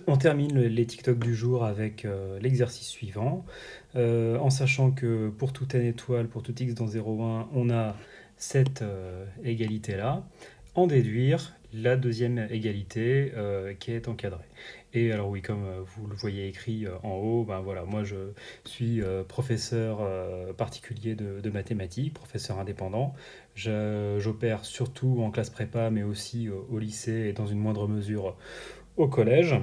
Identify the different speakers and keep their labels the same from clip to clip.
Speaker 1: On termine les TikTok du jour avec l'exercice suivant, en sachant que pour tout n étoile, pour tout x dans 0,1, on a cette égalité-là. En déduire la deuxième égalité qui est encadrée. Et alors oui, comme vous le voyez écrit en haut, ben voilà, moi je suis professeur particulier de mathématiques, professeur indépendant. J'opère surtout en classe prépa, mais aussi au lycée et dans une moindre mesure au collège.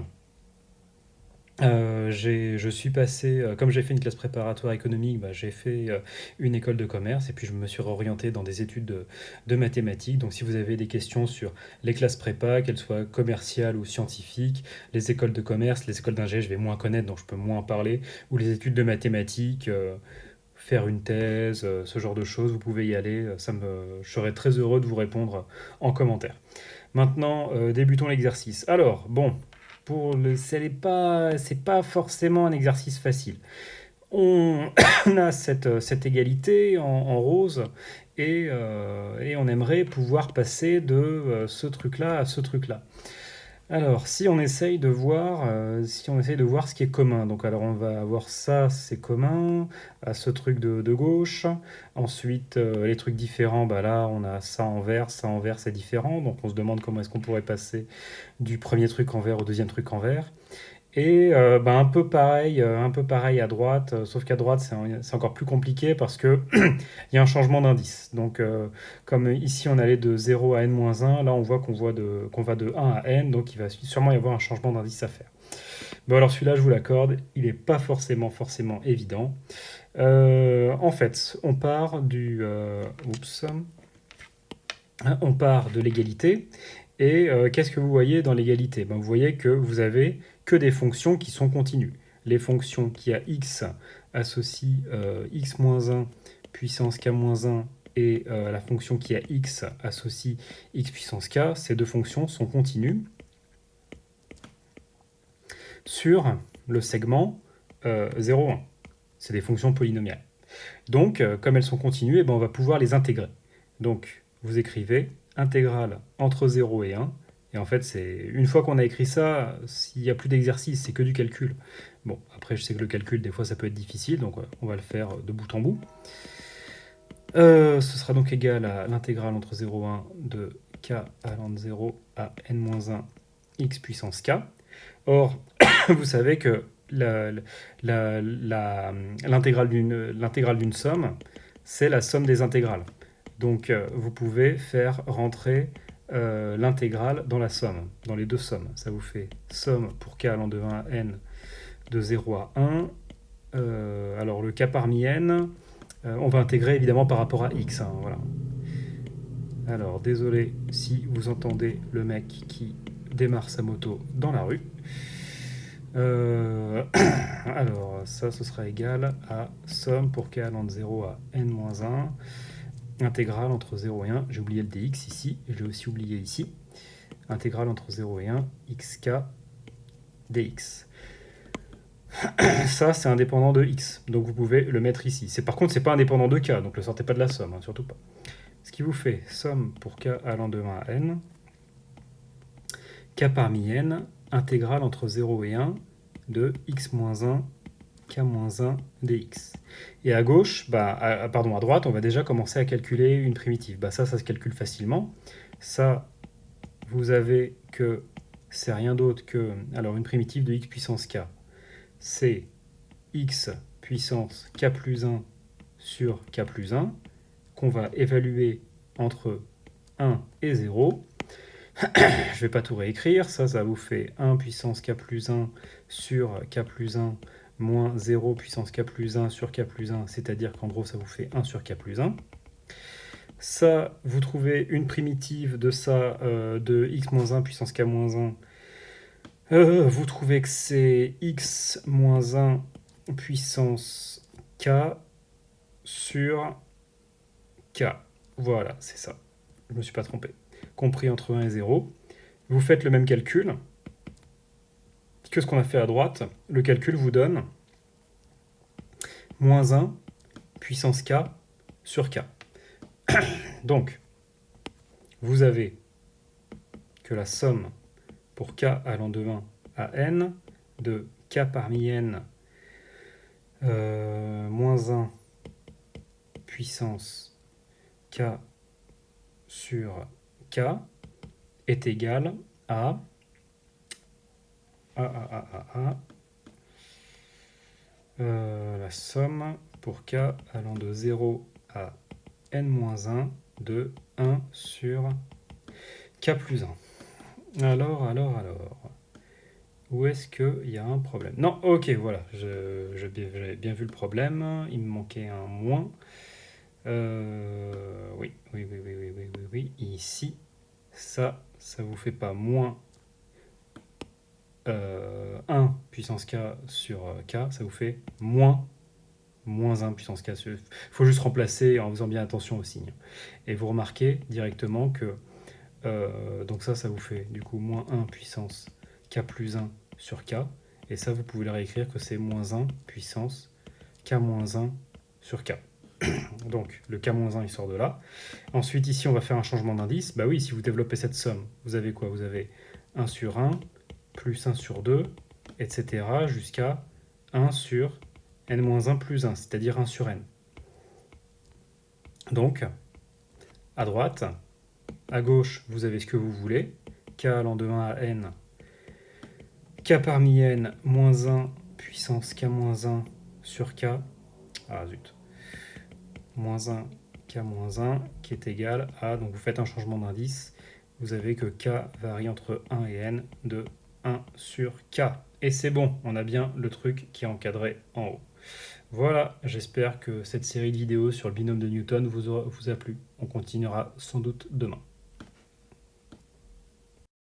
Speaker 1: Je suis passé, comme j'ai fait une classe préparatoire économique, bah, j'ai fait une école de commerce et puis je me suis réorienté dans des études de mathématiques. Donc si vous avez des questions sur les classes prépa, qu'elles soient commerciales ou scientifiques, les écoles de commerce, les écoles d'ingé, je vais moins connaître, donc je peux moins en parler, ou les études de mathématiques, faire une thèse, ce genre de choses, vous pouvez y aller. Je serais très heureux de vous répondre en commentaire. Maintenant, débutons l'exercice. Alors, bon, c'est pas forcément un exercice facile. On, on a cette égalité en rose et on aimerait pouvoir passer de ce truc-là à ce truc-là. Alors, si on essaye de voir ce qui est commun. Donc, alors, on va avoir ça, c'est commun, à ce truc de gauche. Ensuite, les trucs différents, bah là, on a ça en vert, c'est différent. Donc, on se demande comment est-ce qu'on pourrait passer du premier truc en vert au deuxième truc en vert. Et bah, un peu pareil à droite, sauf qu'à droite c'est encore plus compliqué parce que il y a un changement d'indice. Donc comme ici on allait de 0 à n-1, là on voit qu'on va de 1 à n, donc il va sûrement y avoir un changement d'indice à faire. Bon alors celui-là je vous l'accorde, il n'est pas forcément évident. En fait, on part de l'égalité. Et qu'est-ce que vous voyez dans l'égalité? Ben, vous voyez que vous avez que des fonctions qui sont continues. Les fonctions qui a x associent x-1 puissance k-1 et la fonction qui a x associe x puissance k, ces deux fonctions sont continues sur le segment 0,1. C'est des fonctions polynomiales. Donc, comme elles sont continues, eh ben, on va pouvoir les intégrer. Donc, vous écrivez intégrale entre 0 et 1. Et en fait, une fois qu'on a écrit ça, s'il n'y a plus d'exercice, c'est que du calcul. Bon, après, je sais que le calcul, des fois, ça peut être difficile, donc on va le faire de bout en bout. Ce sera donc égal à l'intégrale entre 0 et 1 de k allant de 0 à n-1 x puissance k. Or, vous savez que l'intégrale d'une somme, c'est la somme des intégrales. Donc, vous pouvez faire rentrer l'intégrale dans la somme, dans les deux sommes. Ça vous fait somme pour k allant de 1 à n de 0 à 1. Alors, le k parmi n, on va intégrer évidemment par rapport à x. Hein, voilà. Alors, désolé si vous entendez le mec qui démarre sa moto dans la rue. Alors, ça, ce sera égal à somme pour k allant de 0 à n-1, intégrale entre 0 et 1. J'ai oublié le dx ici, je l'ai aussi oublié ici. Intégrale entre 0 et 1, xk dx. Ça, c'est indépendant de x, donc vous pouvez le mettre ici. Par contre, c'est pas indépendant de k, donc ne le sortez pas de la somme, hein, surtout pas. Ce qui vous fait somme pour k allant de 1 à n, k parmi n, intégrale entre 0 et 1 de x-1, k-1 dx. Et à gauche, à droite, on va déjà commencer à calculer une primitive. Ça se calcule facilement. Ça, vous avez que c'est rien d'autre que une primitive de x puissance k. C'est x puissance k plus 1 sur k plus 1 qu'on va évaluer entre 1 et 0. Je ne vais pas tout réécrire, ça vous fait 1 puissance k plus 1 sur k plus 1 moins 0 puissance k plus 1 sur k plus 1, c'est-à-dire qu'en gros ça vous fait 1 sur k plus 1. Ça, vous trouvez une primitive de ça, de x moins 1 puissance k moins 1. Vous trouvez que c'est x moins 1 puissance k sur k. Voilà, c'est ça. Je ne me suis pas trompé. Compris entre 1 et 0. Vous faites le même calcul que ce qu'on a fait à droite. Le calcul vous donne moins 1 puissance k sur k. Donc, vous avez que la somme pour k allant de 1 à n de k parmi n moins 1 puissance k sur k est égal à la somme pour k allant de 0 à n-1 de 1 sur k plus 1. Alors, où est-ce qu'il y a un problème? Non, ok, voilà, j'avais bien vu le problème, il me manquait un moins. Oui, ici, ça vous fait pas moins 1 puissance k sur k, ça vous fait moins 1 puissance k. Il faut juste remplacer en faisant bien attention au signe. Et vous remarquez directement que donc ça vous fait du coup moins 1 puissance k plus 1 sur k. Et ça, vous pouvez le réécrire que c'est moins 1 puissance k moins 1 sur k. Donc le k-1 il sort de là. Ensuite ici on va faire un changement d'indice. Bah oui, si vous développez cette somme, vous avez quoi? Vous avez 1 sur 1 plus 1 sur 2, etc. jusqu'à 1 sur n-1 plus 1, c'est-à-dire 1 sur n. Donc à droite, à gauche, vous avez ce que vous voulez. K allant de 1 à n, k parmi n moins 1 puissance k moins 1 sur k. Ah zut. Moins 1 k moins 1 qui est égal à, donc vous faites un changement d'indice, vous avez que k varie entre 1 et n de 1 sur k. Et c'est bon, on a bien le truc qui est encadré en haut. Voilà, j'espère que cette série de vidéos sur le binôme de Newton vous a plu. On continuera sans doute demain.